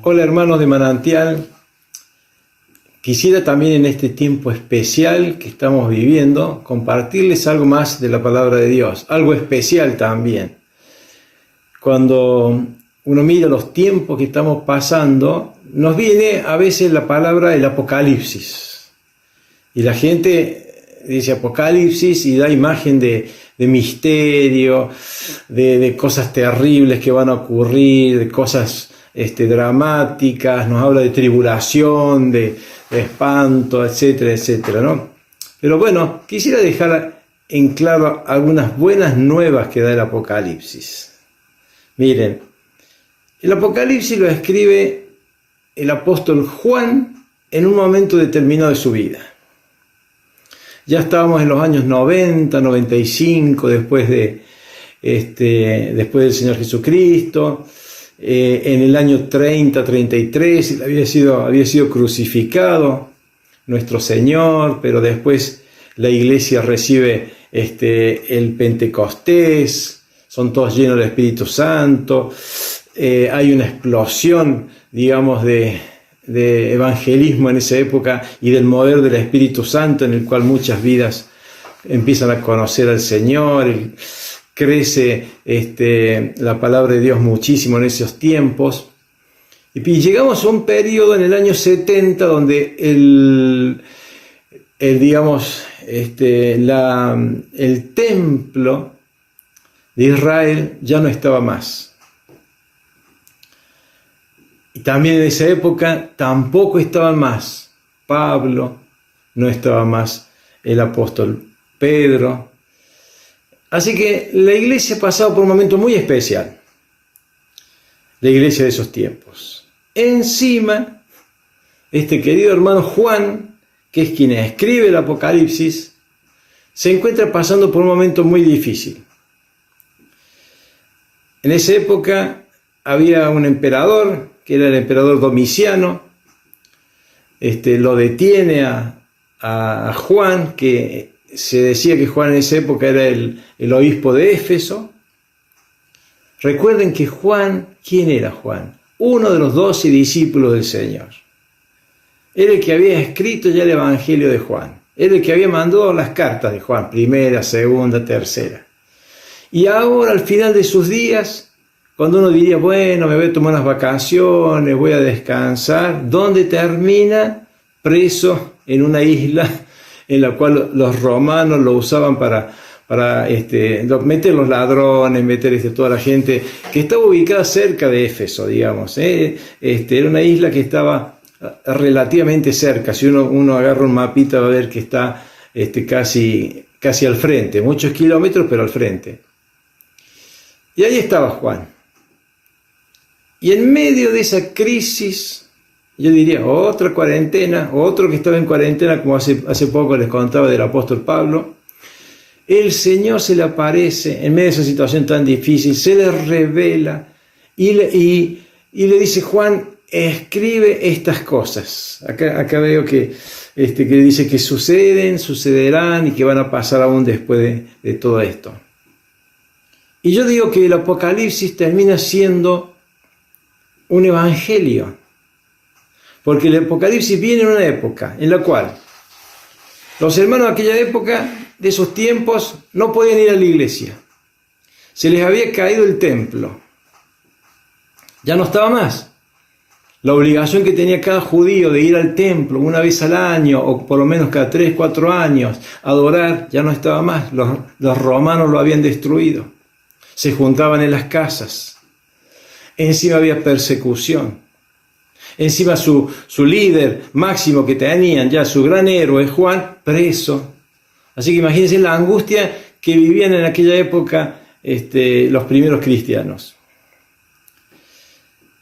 Hola hermanos de Manantial, quisiera también en este tiempo especial que estamos viviendo compartirles algo más de la palabra de Dios, algo especial también. Cuando uno mira los tiempos que estamos pasando, nos viene a veces la palabra el Apocalipsis. Y la gente dice Apocalipsis y da imagen de misterio, de cosas terribles que van a ocurrir, de cosas dramáticas, nos habla de tribulación, de espanto, etcétera, etcétera, ¿no? Pero bueno, quisiera dejar en claro algunas buenas nuevas que da el Apocalipsis. Miren, el Apocalipsis lo escribe el apóstol Juan en un momento determinado de su vida. Ya estábamos en los años 90, 95, después del Señor Jesucristo. En el año 30, 33, había sido crucificado nuestro Señor, pero después la iglesia recibe el Pentecostés, son todos llenos del Espíritu Santo, hay una explosión, digamos, de evangelismo en esa época y del mover del Espíritu Santo en el cual muchas vidas empiezan a conocer al Señor. Crece la palabra de Dios muchísimo en esos tiempos. Y llegamos a un periodo en el año 70 donde el templo de Israel ya no estaba más. Y también en esa época tampoco estaban más Pablo, no estaba más el apóstol Pedro. Así que la iglesia ha pasado por un momento muy especial, la iglesia de esos tiempos. Encima, este querido hermano Juan, que es quien escribe el Apocalipsis, se encuentra pasando por un momento muy difícil. En esa época había un emperador, que era el emperador Domiciano, lo detiene a Juan, que se decía que Juan en esa época era el obispo de Éfeso. Recuerden que Juan, ¿quién era Juan? Uno de los 12 discípulos del Señor. Era el que había escrito ya el Evangelio de Juan. Era el que había mandado las cartas de Juan, primera, segunda, tercera. Y ahora, al final de sus días, cuando uno diría, bueno, me voy a tomar unas vacaciones, voy a descansar, ¿dónde termina? Preso en una isla en la cual los romanos lo usaban para meter los ladrones, meter toda la gente que estaba ubicada cerca de Éfeso, digamos. Era una isla que estaba relativamente cerca. Si uno agarra un mapita va a ver que está casi al frente, muchos kilómetros, pero al frente. Y ahí estaba Juan. Y en medio de esa crisis, yo diría, otra cuarentena, otro que estaba en cuarentena, como hace poco les contaba del apóstol Pablo, el Señor se le aparece en medio de esa situación tan difícil, se le revela y le dice, Juan, escribe estas cosas. Acá veo que dice que sucederán y que van a pasar aún después de todo esto. Y yo digo que el Apocalipsis termina siendo un evangelio. Porque el Apocalipsis viene en una época en la cual los hermanos de aquella época, de esos tiempos, no podían ir a la iglesia. Se les había caído el templo. Ya no estaba más. La obligación que tenía cada judío de ir al templo una vez al año, o por lo menos cada 3, 4 años, a adorar, ya no estaba más. Los romanos lo habían destruido. Se juntaban en las casas. Encima había persecución. Encima su líder máximo que tenían, ya su gran héroe, Juan, preso. Así que imagínense la angustia que vivían en aquella época los primeros cristianos.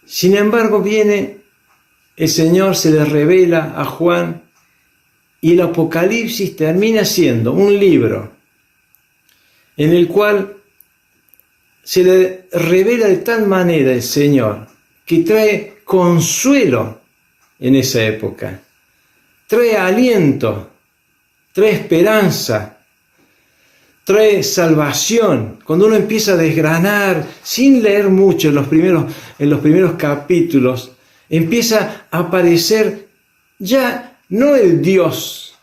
Sin embargo, viene el Señor, se le revela a Juan y el Apocalipsis termina siendo un libro en el cual se le revela de tal manera el Señor que trae consuelo en esa época, trae aliento, trae esperanza, trae salvación. Cuando uno empieza a desgranar, sin leer mucho en los primeros capítulos, empieza a aparecer ya no el Dios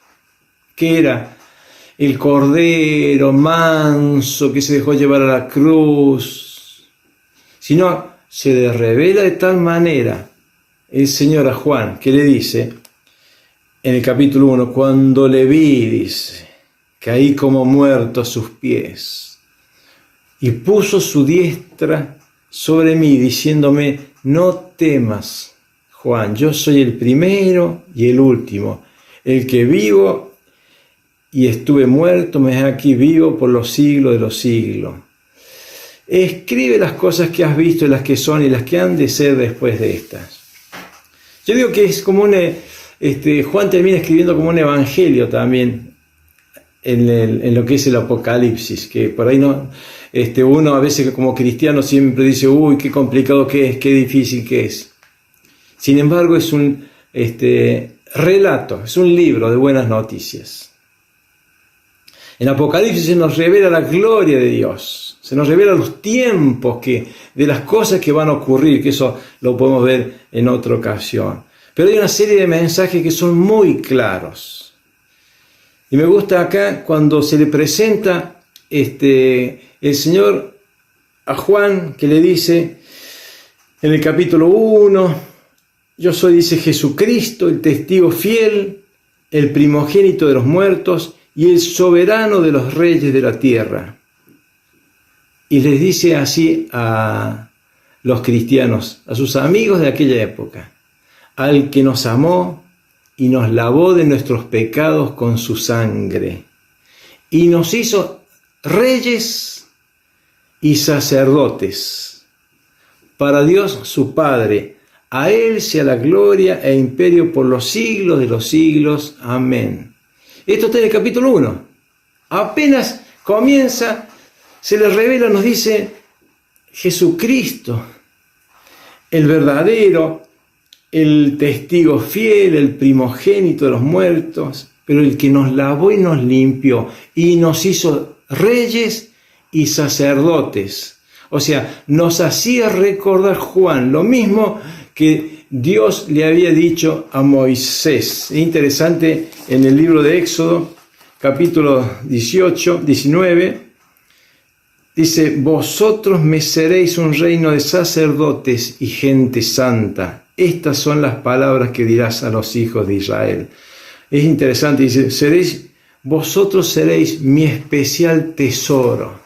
que era el Cordero manso que se dejó llevar a la cruz, sino se le revela de tal manera el Señor a Juan, que le dice en el capítulo 1, cuando le vi, dice, caí como muerto a sus pies, y puso su diestra sobre mí, diciéndome, no temas, Juan, yo soy el primero y el último, el que vivo y estuve muerto, me he aquí vivo por los siglos de los siglos. Escribe las cosas que has visto y las que son y las que han de ser después de estas. Yo digo que es como Juan termina escribiendo como un evangelio también en lo que es el Apocalipsis, que por ahí no, uno a veces como cristiano siempre dice, uy, qué complicado que es, qué difícil que es. Sin embargo, es un relato, es un libro de buenas noticias. En Apocalipsis se nos revela la gloria de Dios, se nos revela los tiempos de las cosas que van a ocurrir, que eso lo podemos ver en otra ocasión. Pero hay una serie de mensajes que son muy claros. Y me gusta acá cuando se le presenta el Señor a Juan, que le dice en el capítulo 1, yo soy, dice, Jesucristo, el testigo fiel, el primogénito de los muertos y el soberano de los reyes de la tierra. Y les dice así a los cristianos, a sus amigos de aquella época, al que nos amó y nos lavó de nuestros pecados con su sangre, y nos hizo reyes y sacerdotes para Dios su Padre. A Él sea la gloria e imperio por los siglos de los siglos. Amén. Esto está en el capítulo 1. Apenas comienza, se le revela, nos dice Jesucristo, el verdadero, el testigo fiel, el primogénito de los muertos, pero el que nos lavó y nos limpió y nos hizo reyes y sacerdotes. O sea, nos hacía recordar Juan lo mismo que Dios le había dicho a Moisés. Es interesante, en el libro de Éxodo, capítulo 19, dice, vosotros me seréis un reino de sacerdotes y gente santa. Estas son las palabras que dirás a los hijos de Israel. Es interesante, dice, vosotros seréis mi especial tesoro.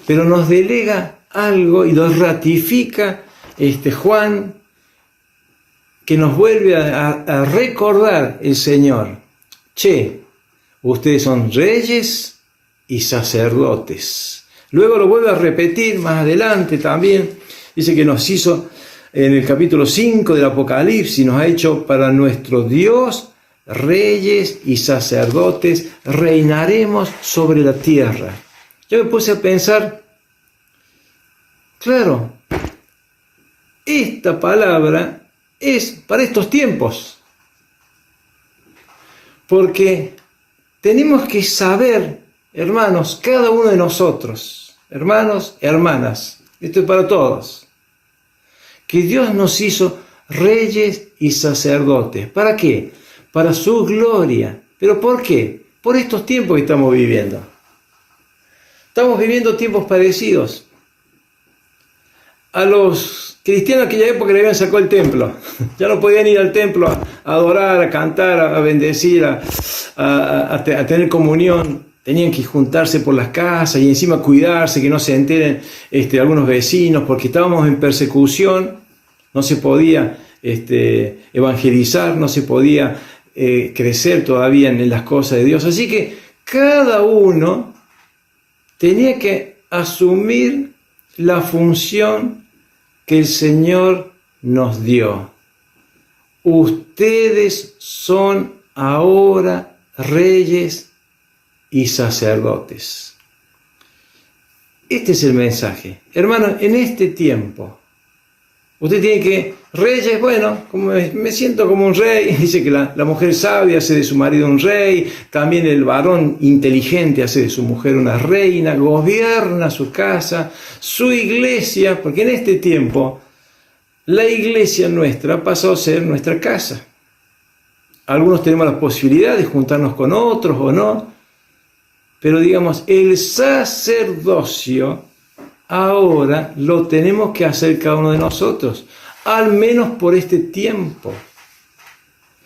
Pero nos delega algo y lo ratifica Juan, que nos vuelve a recordar el Señor. Che, ustedes son reyes y sacerdotes. Luego lo vuelve a repetir más adelante también. Dice que nos hizo en el capítulo 5 del Apocalipsis, nos ha hecho para nuestro Dios reyes y sacerdotes, reinaremos sobre la tierra. Yo me puse a pensar, claro, esta palabra es para estos tiempos, porque tenemos que saber, hermanos, cada uno de nosotros, hermanos, hermanas, esto es para todos, que Dios nos hizo reyes y sacerdotes. ¿Para qué? Para su gloria. ¿Pero por qué? Por estos tiempos que estamos viviendo. Estamos viviendo tiempos parecidos. A los cristianos de aquella época le habían sacado el templo. Ya no podían ir al templo a adorar, a cantar, a bendecir, a tener comunión. Tenían que juntarse por las casas y encima cuidarse, que no se enteren algunos vecinos, porque estábamos en persecución. No se podía evangelizar, no se podía crecer todavía en las cosas de Dios. Así que cada uno tenía que asumir la función que el Señor nos dio. Ustedes son ahora reyes y sacerdotes. Este es el mensaje. Hermano, en este tiempo, usted tiene que, reyes, bueno, como me siento como un rey, dice que la mujer sabia hace de su marido un rey, también el varón inteligente hace de su mujer una reina, gobierna su casa, su iglesia, porque en este tiempo la iglesia nuestra ha pasado a ser nuestra casa. Algunos tenemos la posibilidad de juntarnos con otros o no, pero digamos, el sacerdocio ahora lo tenemos que hacer cada uno de nosotros, al menos por este tiempo.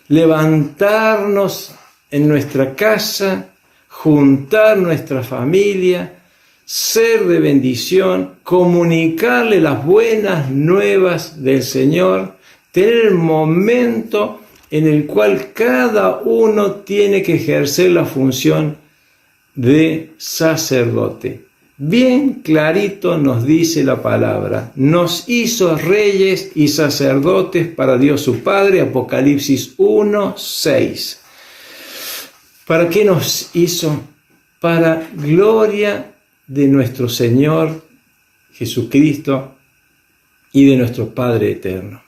Levantarnos en nuestra casa, juntar nuestra familia, ser de bendición, comunicarle las buenas nuevas del Señor, tener el momento en el cual cada uno tiene que ejercer la función de sacerdote. Bien clarito nos dice la palabra, nos hizo reyes y sacerdotes para Dios su Padre, Apocalipsis 1:6. ¿Para qué nos hizo? Para gloria de nuestro Señor Jesucristo y de nuestro Padre eterno.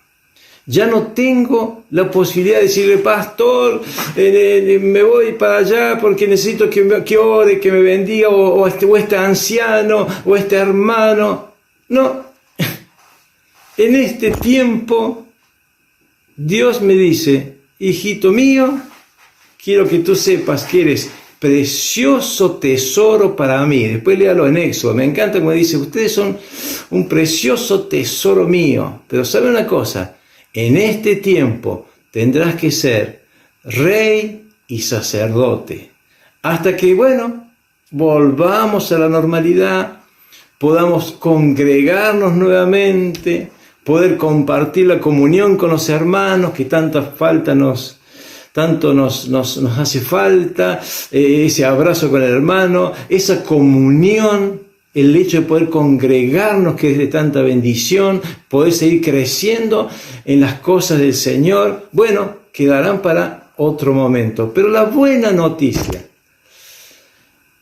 Ya no tengo la posibilidad de decirle, pastor, me voy para allá porque necesito que ore, que me bendiga, o este anciano, o este hermano. No, en este tiempo Dios me dice, hijito mío, quiero que tú sepas que eres precioso tesoro para mí. Después léalo en Éxodo. Me encanta como dice, ustedes son un precioso tesoro mío. Pero ¿sabe una cosa? En este tiempo tendrás que ser rey y sacerdote. Hasta que, volvamos a la normalidad, podamos congregarnos nuevamente, poder compartir la comunión con los hermanos que tanto nos hace falta, ese abrazo con el hermano, esa comunión, el hecho de poder congregarnos que es de tanta bendición, poder seguir creciendo en las cosas del Señor, quedarán para otro momento. Pero la buena noticia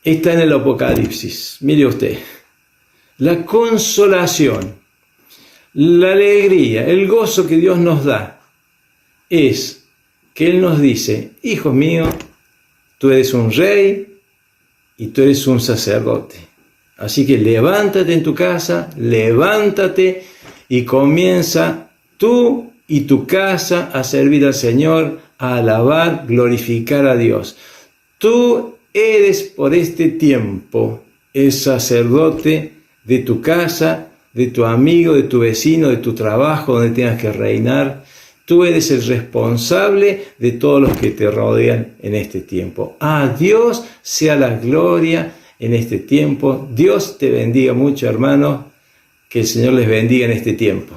está en el Apocalipsis. Mire usted, la consolación, la alegría, el gozo que Dios nos da es que Él nos dice, hijo mío, tú eres un rey y tú eres un sacerdote. Así que levántate en tu casa, levántate y comienza tú y tu casa a servir al Señor, a alabar, glorificar a Dios. Tú eres por este tiempo el sacerdote de tu casa, de tu amigo, de tu vecino, de tu trabajo, donde tengas que reinar. Tú eres el responsable de todos los que te rodean en este tiempo. A Dios sea la gloria en este tiempo. Dios te bendiga mucho, hermano. Que el Señor les bendiga en este tiempo.